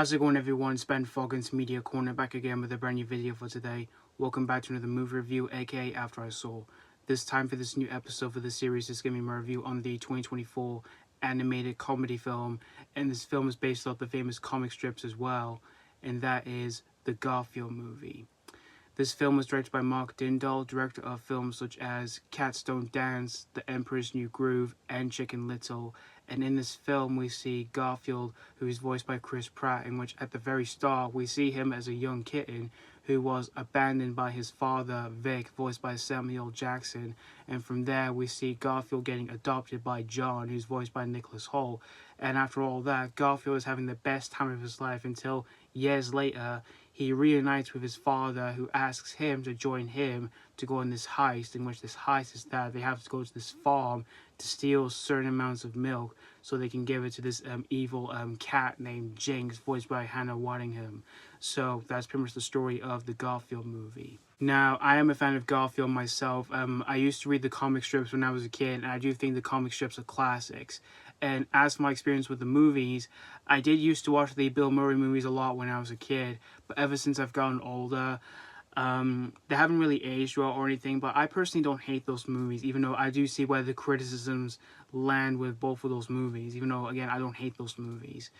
How's it going, everyone? It's Ben Foggins Media Corner back again with a brand new video for today. Welcome back to another movie review, aka After I Saw. This time for this new episode for the series is going to be my review on the 2024 animated comedy film, and this film is based off the famous comic strips as well, and that is the Garfield movie. This film was directed by Dindal, director of films such as Cats Don't Dance, The Emperor's New Groove, and Chicken Little. And in this film, we see Garfield, who is voiced by Chris Pratt, in which at the very start, we see him as a young kitten who was abandoned by his father, Vic, voiced by Samuel Jackson. And from there, we see Garfield getting adopted by John, who's voiced by Nicholas Hoult. And after all that, Garfield is having the best time of his life until years later, he reunites with his father, who asks him to join him to go on this heist, in which this heist is that they have to go to this farm to steal certain amounts of milk so they can give it to this evil cat named Jinx, voiced by Waddingham. So that's pretty much the story of the Garfield movie. Now, I am a fan of Garfield myself. I used to read the comic strips when I was a kid, and I do think the comic strips are classics. And as for my experience with the movies, I did used to watch the Bill Murray movies a lot when I was a kid, but ever since I've gotten older, they haven't really aged well or anything, but I personally don't hate those movies, even though I do see where the criticisms land with both of those movies, even though, again, I don't hate those movies.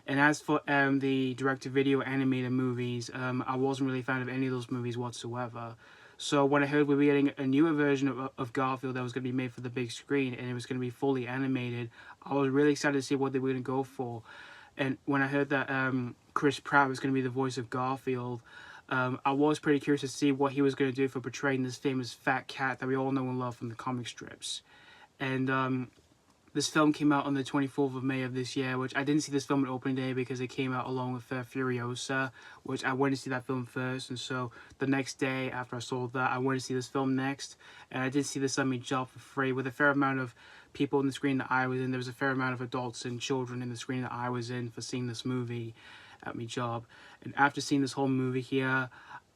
And as for the direct-to-video animated movies, I wasn't really a fan of any of those movies whatsoever. So when I heard we were getting a newer version of Garfield that was going to be made for the big screen, and it was going to be fully animated, I was really excited to see what they were going to go for. And when I heard that Chris Pratt was going to be the voice of Garfield, I was pretty curious to see what he was going to do for portraying this famous fat cat that we all know and love from the comic strips. And this film came out on the 24th of May of this year, which I didn't see this film on opening day because it came out along with Furiosa, which I went to see that film first. And so the next day after I saw that, I went to see this film next. And I did see this on my job for free with a fair amount of people in the screen that I was in. There was a fair amount of adults and children in the screen that I was in for seeing this movie at my job. And after seeing this whole movie here,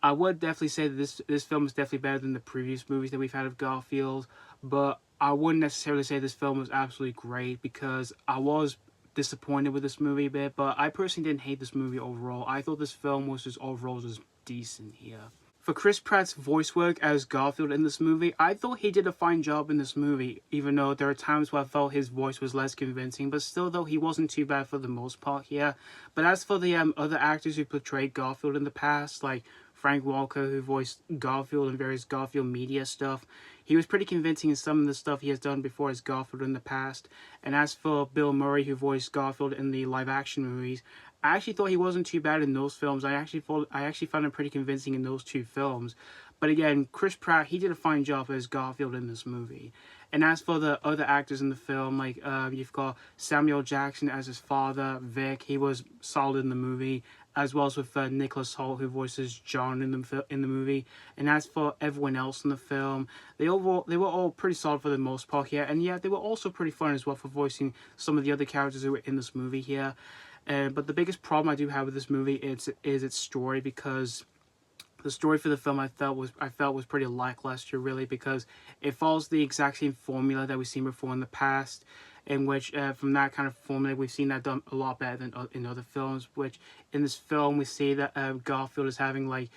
I would definitely say that this film is definitely better than the previous movies that we've had of Garfield, but I wouldn't necessarily say this film was absolutely great because I was disappointed with this movie a bit, but I personally didn't hate this movie overall. I thought this film was just overall just decent here. For Chris Pratt's voice work as Garfield in this movie, I thought he did a fine job in this movie, even though there are times where I felt his voice was less convincing, but still though he wasn't too bad for the most part here. But as for the other actors who portrayed Garfield in the past, like Frank Walker, who voiced Garfield in various Garfield media stuff, he was pretty convincing in some of the stuff he has done before as Garfield in the past. And as for Bill Murray, who voiced Garfield in the live-action movies, I actually thought he wasn't too bad in those films. I actually found him pretty convincing in those two films. But again, Chris Pratt, he did a fine job as Garfield in this movie. And as for the other actors in the film, like you've got Samuel Jackson as his father, Vic, he was solid in the movie, as well as with Nicholas Hoult, who voices John in the movie. And as for everyone else in the film, they were all pretty solid for the most part here. And yeah, they were also pretty fun as well for voicing some of the other characters who were in this movie here. But the biggest problem I do have with this movie is its story, because the story for the film I felt was pretty lackluster, really, because it follows the exact same formula that we've seen before in the past, in which from that kind of formula we've seen that done a lot better than in other films. Which in this film we see that Garfield is having like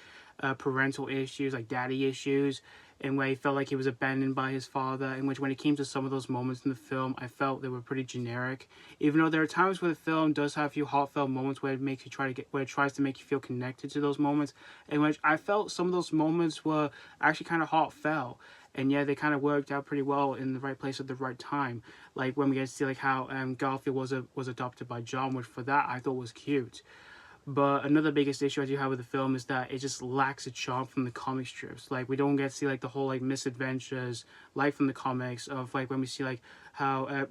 parental issues, like daddy issues, in where he felt like he was abandoned by his father, in which when it came to some of those moments in the film, I felt they were pretty generic. Even though there are times where the film does have a few heartfelt moments where it tries to make you feel connected to those moments, in which I felt some of those moments were actually kind of heartfelt. And yeah, they kind of worked out pretty well in the right place at the right time. Like when we get to see like how Garfield was adopted by John, which for that I thought was cute. But another biggest issue I do have with the film is that it just lacks a charm from the comic strips. Like, we don't get to see like the whole like misadventures like from the comics of like when we see like how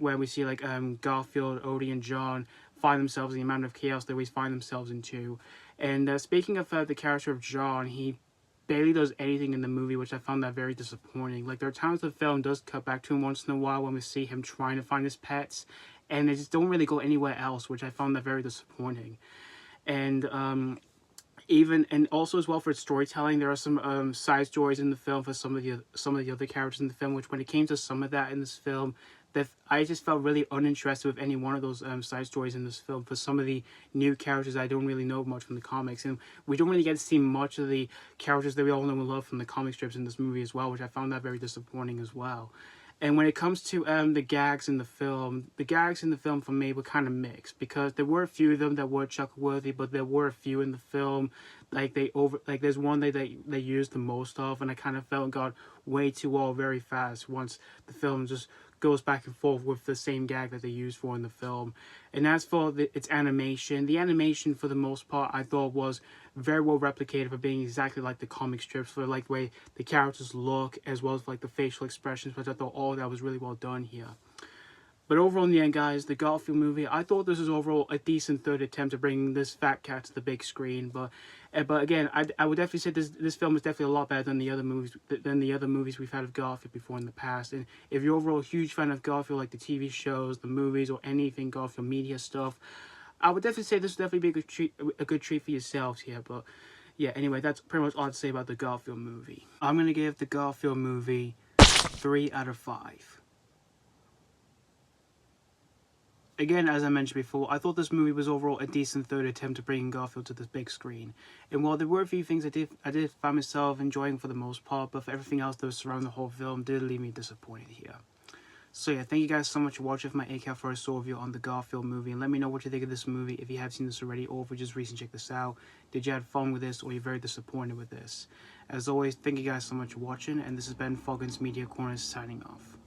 Garfield, Odie, and John find themselves in the amount of chaos they always find themselves into. And speaking of the character of John, he barely does anything in the movie, which I found that very disappointing. Like, there are times the film does cut back to him once in a while when we see him trying to find his pets, and they just don't really go anywhere else, which I found that very disappointing. And also as well for its storytelling, there are some side stories in the film for some of the other characters in the film, which when it came to some of that in this film, that I just felt really uninterested with any one of those side stories in this film for some of the new characters I don't really know much from the comics. And we don't really get to see much of the characters that we all know and love from the comic strips in this movie as well, which I found that very disappointing as well. And when it comes to the gags in the film for me were kind of mixed, because there were a few of them that were chuckle worthy, but there were a few in the film there's one they used the most of, and I kind of felt got way too old very fast once the film just goes back and forth with the same gag that they used for in the film. And as for its animation, the animation for the most part I thought was very well replicated for being exactly like the comic strips, for like the way the characters look as well as like the facial expressions, which I thought all that was really well done here. But overall, in the end, guys, the Garfield movie, I thought this was overall a decent third attempt to bring this fat cat to the big screen. But again, I would definitely say this film is definitely a lot better than the other movies we've had of Garfield before in the past. And if you're overall a huge fan of Garfield, like the TV shows, the movies, or anything Garfield media stuff, I would definitely say this would definitely be a good treat for yourselves here. But yeah, anyway, that's pretty much all to say about the Garfield movie. I'm gonna give the Garfield movie 3 out of 5. Again, as I mentioned before, I thought this movie was overall a decent third attempt to bring Garfield to the big screen. And while there were a few things I did find myself enjoying for the most part, but for everything else that was surrounding the whole film did leave me disappointed here. So yeah, thank you guys so much for watching my ACAF for a Soul review on the Garfield movie. And let me know what you think of this movie if you have seen this already, or if you just recently checked this out. Did you have fun with this, or are you very disappointed with this? As always, thank you guys so much for watching, and this has been Foggins Media Corner signing off.